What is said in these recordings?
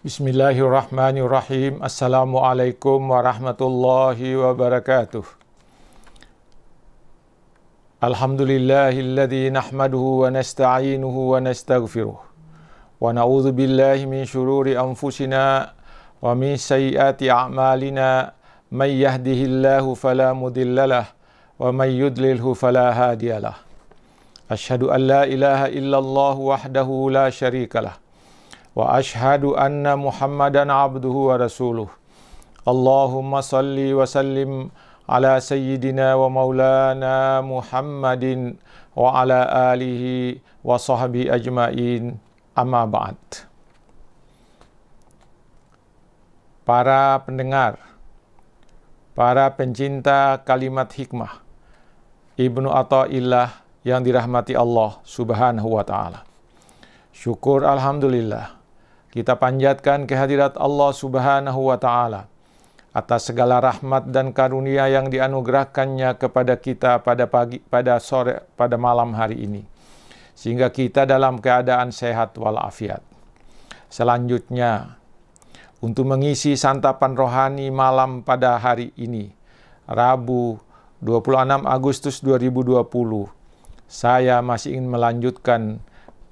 Bismillahirrahmanirrahim. Assalamualaikum warahmatullahi wabarakatuh. Alhamdulillahilladzi nahmaduhu wa nasta'inuhu wa nastaghfiruh. Wa na'udzu billahi min syururi anfusina wa min sayyiati a'malina. May yahdihillahu fala mudhillalah wa may yudlilhu fala hadiyalah. Asyhadu an la ilaha illallah wahdahu la syarikalah. Wa ashhadu anna Muhammadan abduhu wa rasuluh. Allahumma salli wa sallim ala sayyidina wa maulana Muhammadin wa ala alihi wa sahbihi ajma'in. Amma ba'd. Para pendengar, para pencinta kalimat hikmah, Ibnu Athaillah yang dirahmati Allah Subhanahu wa ta'ala. Syukur alhamdulillah. Kita panjatkan kehadirat Allah Subhanahu wa ta'ala atas segala rahmat dan karunia yang dianugerahkannya kepada kita pada pagi, pada sore, pada malam hari ini. Sehingga kita dalam keadaan sehat walafiat. Selanjutnya, untuk mengisi santapan rohani malam pada hari ini, Rabu 26 Agustus 2020, saya masih ingin melanjutkan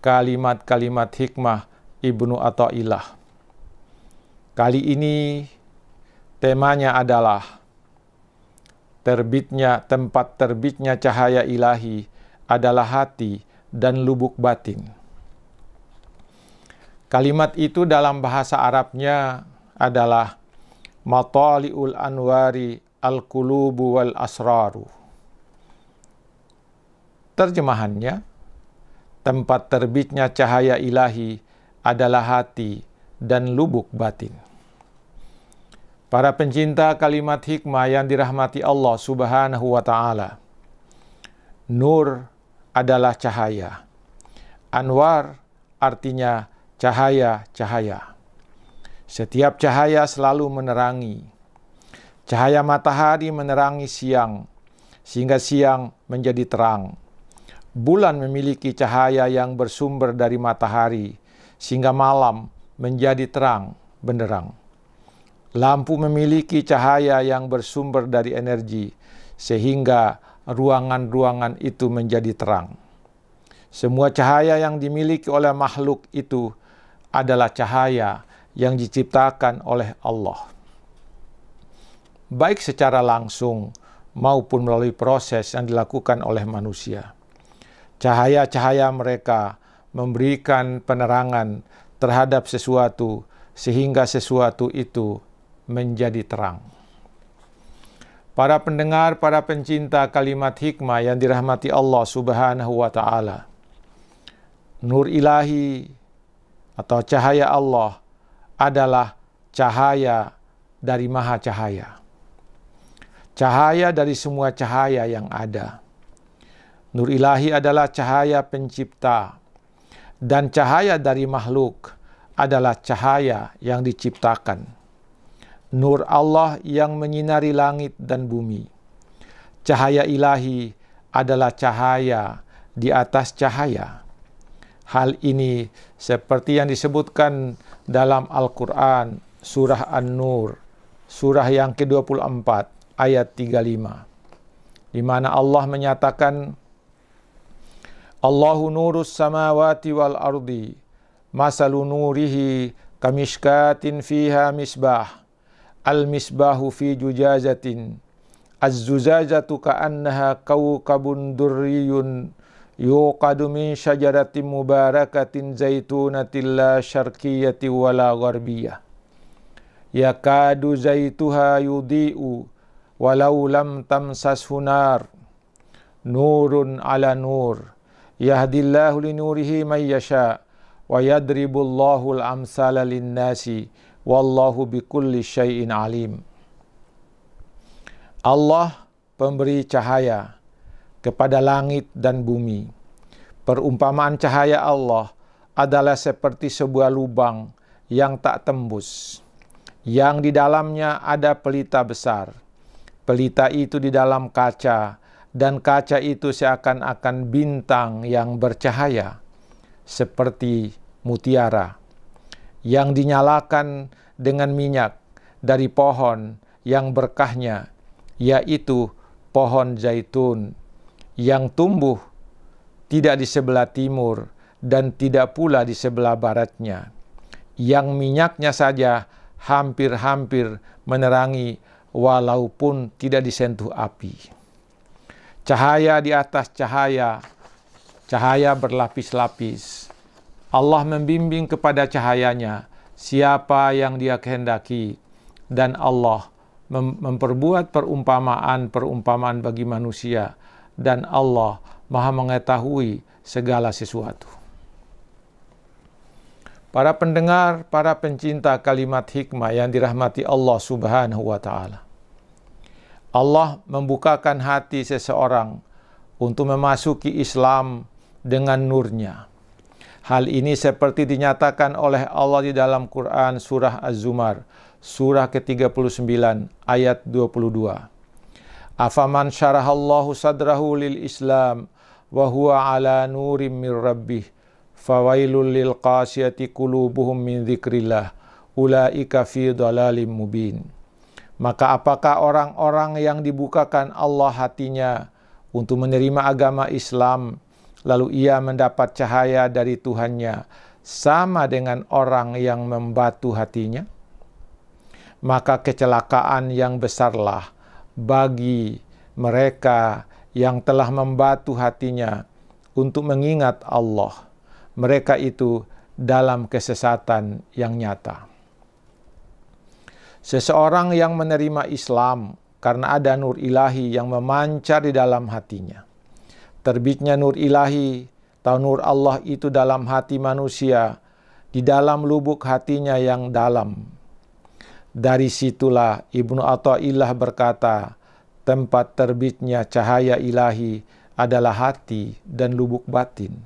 kalimat-kalimat hikmah Ibnu Athaillah. Kali ini temanya adalah tempat terbitnya cahaya ilahi adalah hati dan lubuk batin. Kalimat itu dalam bahasa Arabnya adalah matali'ul anwari al-qulubu wal asraru. Terjemahannya, tempat terbitnya cahaya ilahi adalah hati dan lubuk batin. Para pencinta kalimat hikmah yang dirahmati Allah Subhanahu wa ta'ala. Nur adalah cahaya. Anwar artinya cahaya-cahaya. Setiap cahaya selalu menerangi. Cahaya matahari menerangi siang, sehingga siang menjadi terang. Bulan memiliki cahaya yang bersumber dari matahari, sehingga malam menjadi terang benderang. Lampu memiliki cahaya yang bersumber dari energi, sehingga ruangan-ruangan itu menjadi terang. Semua cahaya yang dimiliki oleh makhluk itu adalah cahaya yang diciptakan oleh Allah. Baik secara langsung maupun melalui proses yang dilakukan oleh manusia. Cahaya-cahaya mereka memberikan penerangan terhadap sesuatu sehingga sesuatu itu menjadi terang. Para pendengar, para pencinta kalimat hikmah yang dirahmati Allah Subhanahu wa ta'ala. Nur ilahi atau cahaya Allah adalah cahaya dari maha cahaya. Cahaya dari semua cahaya yang ada. Nur ilahi adalah cahaya pencipta. Dan cahaya dari makhluk adalah cahaya yang diciptakan. Nur Allah yang menyinari langit dan bumi. Cahaya ilahi adalah cahaya di atas cahaya. Hal ini seperti yang disebutkan dalam Al-Quran, surah An-Nur, surah yang ke-24, ayat 35. Di mana Allah menyatakan, Allahu nurus samawati wal ardi, masalu nurihi kamishkatin fiha misbah, al-misbahu fi jujajatin, az-zujajatu ka'annaha kawkabun durriyun, yuqadu min syajaratin mubarakatin zaitunatin la syarqiyati wala gharbiyah. Yakadu zaituha yudhi'u, walau lam tamsashu nar, nurun ala nur. Yahdillahu linurihi may yasha wa yadribullahu al-amsala lin-nasi wallahu bikulli syai'in alim. Allah pemberi cahaya kepada langit dan bumi. Perumpamaan cahaya Allah adalah seperti sebuah lubang yang tak tembus, yang di dalamnya ada pelita besar. Pelita itu di dalam kaca, dan kaca itu seakan-akan bintang yang bercahaya seperti mutiara. yang dinyalakan dengan minyak dari pohon yang berkahnya, yaitu pohon zaitun yang tumbuh tidak di sebelah timur dan tidak pula di sebelah baratnya, yang minyaknya saja hampir-hampir menerangi walaupun tidak disentuh api. Cahaya di atas cahaya, cahaya berlapis-lapis. Allah membimbing kepada cahayanya siapa yang Dia kehendaki, dan Allah memperbuat perumpamaan bagi manusia, dan Allah Maha mengetahui segala sesuatu. Para pendengar, para pencinta kalimat hikmah yang dirahmati Allah Subhanahu wa Ta'ala, Allah membukakan hati seseorang untuk memasuki Islam dengan nur-Nya. Hal ini seperti dinyatakan oleh Allah di dalam Quran surah Az-Zumar, surah ke-39 ayat 22. Afaman syarahallahu sadrahu lil Islam wa huwa ala nurim mir rabbih fawailul lil qasiyati qulubuhum min dzikrillah ulaika fi dhalalim mubin. Maka apakah orang-orang yang dibukakan Allah hatinya untuk menerima agama Islam, lalu ia mendapat cahaya dari Tuhannya, sama dengan orang yang membatu hatinya? Maka kecelakaan yang besarlah bagi mereka yang telah membatu hatinya untuk mengingat Allah. Mereka itu dalam kesesatan yang nyata. Seseorang yang menerima Islam karena ada nur ilahi yang memancar di dalam hatinya. Terbitnya nur ilahi atau nur Allah itu dalam hati manusia, di dalam lubuk hatinya yang dalam. Dari situlah Ibnu Athaillah berkata, tempat terbitnya cahaya ilahi adalah hati dan lubuk batin.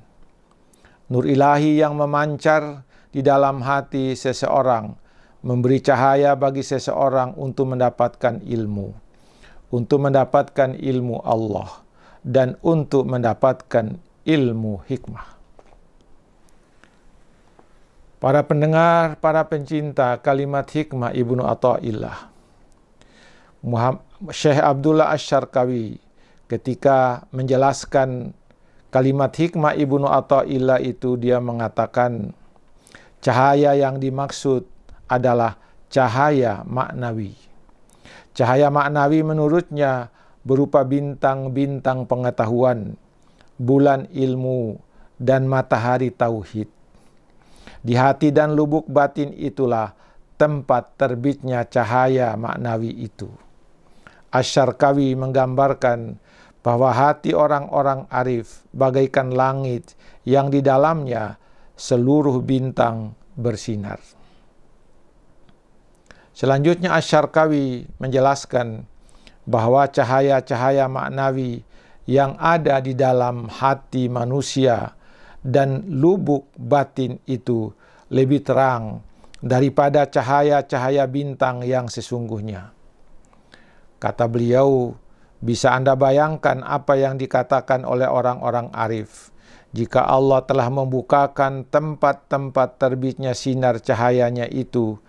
Nur ilahi yang memancar di dalam hati seseorang memberi cahaya bagi seseorang untuk mendapatkan ilmu Allah, dan untuk mendapatkan ilmu hikmah. Para pendengar, para pencinta kalimat hikmah Ibnu Athaillah, Syekh Abdullah Asy-Syarqawi ketika menjelaskan kalimat hikmah Ibnu Athaillah itu, dia mengatakan cahaya yang dimaksud adalah cahaya maknawi. Cahaya maknawi menurutnya berupa bintang-bintang pengetahuan, bulan ilmu, dan matahari tauhid. Di hati dan lubuk batin itulah tempat terbitnya cahaya maknawi itu. Asy-Syarqawi menggambarkan bahwa hati orang-orang arif bagaikan langit yang di dalamnya seluruh bintang bersinar. Selanjutnya Asy-Syarqawi menjelaskan bahwa cahaya-cahaya maknawi yang ada di dalam hati manusia dan lubuk batin itu lebih terang daripada cahaya-cahaya bintang yang sesungguhnya. Kata beliau, bisa Anda bayangkan apa yang dikatakan oleh orang-orang arif. Jika Allah telah membukakan tempat-tempat terbitnya sinar cahayanya itu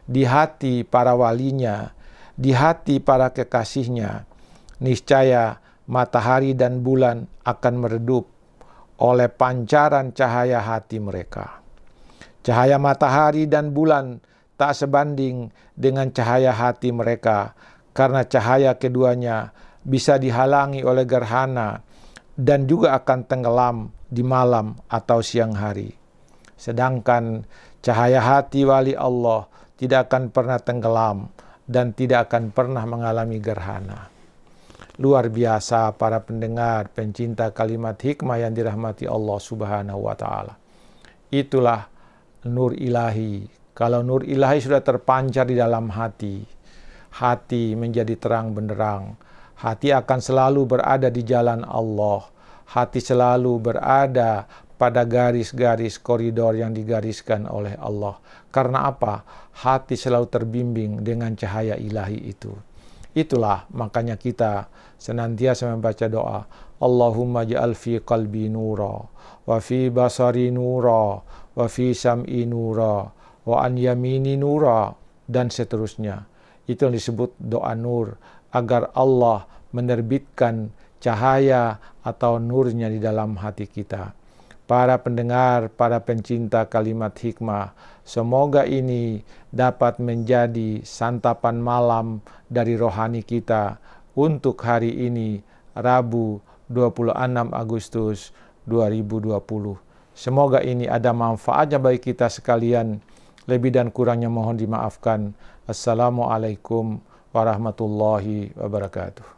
di hati para walinya, di hati para kekasihnya, niscaya matahari dan bulan akan meredup oleh pancaran cahaya hati mereka. Cahaya matahari dan bulan tak sebanding dengan cahaya hati mereka, karena cahaya keduanya bisa dihalangi oleh gerhana dan juga akan tenggelam di malam atau siang hari. Sedangkan cahaya hati wali Allah tidak akan pernah tenggelam dan tidak akan pernah mengalami gerhana. Luar biasa para pendengar, pencinta kalimat hikmah yang dirahmati Allah Subhanahu wa Ta'ala. Itulah nur ilahi. Kalau nur ilahi sudah terpancar di dalam hati, hati menjadi terang benderang. Hati akan selalu berada di jalan Allah. Hati selalu berada pada garis-garis koridor yang digariskan oleh Allah. Karena apa? Hati selalu terbimbing dengan cahaya ilahi itu. Itulah makanya kita senantiasa membaca doa, Allahumma ja'al fi qalbi nura, wa fi basari nura, wa fi sam'i nura, wa an yamini nura, dan seterusnya. Itu yang disebut doa nur, agar Allah menerbitkan cahaya atau nurnya di dalam hati kita. Para pendengar, para pencinta kalimat hikmah, semoga ini dapat menjadi santapan malam dari rohani kita untuk hari ini, Rabu 26 Agustus 2020. Semoga ini ada manfaatnya bagi kita sekalian. Lebih dan kurangnya mohon dimaafkan. Assalamualaikum warahmatullahi wabarakatuh.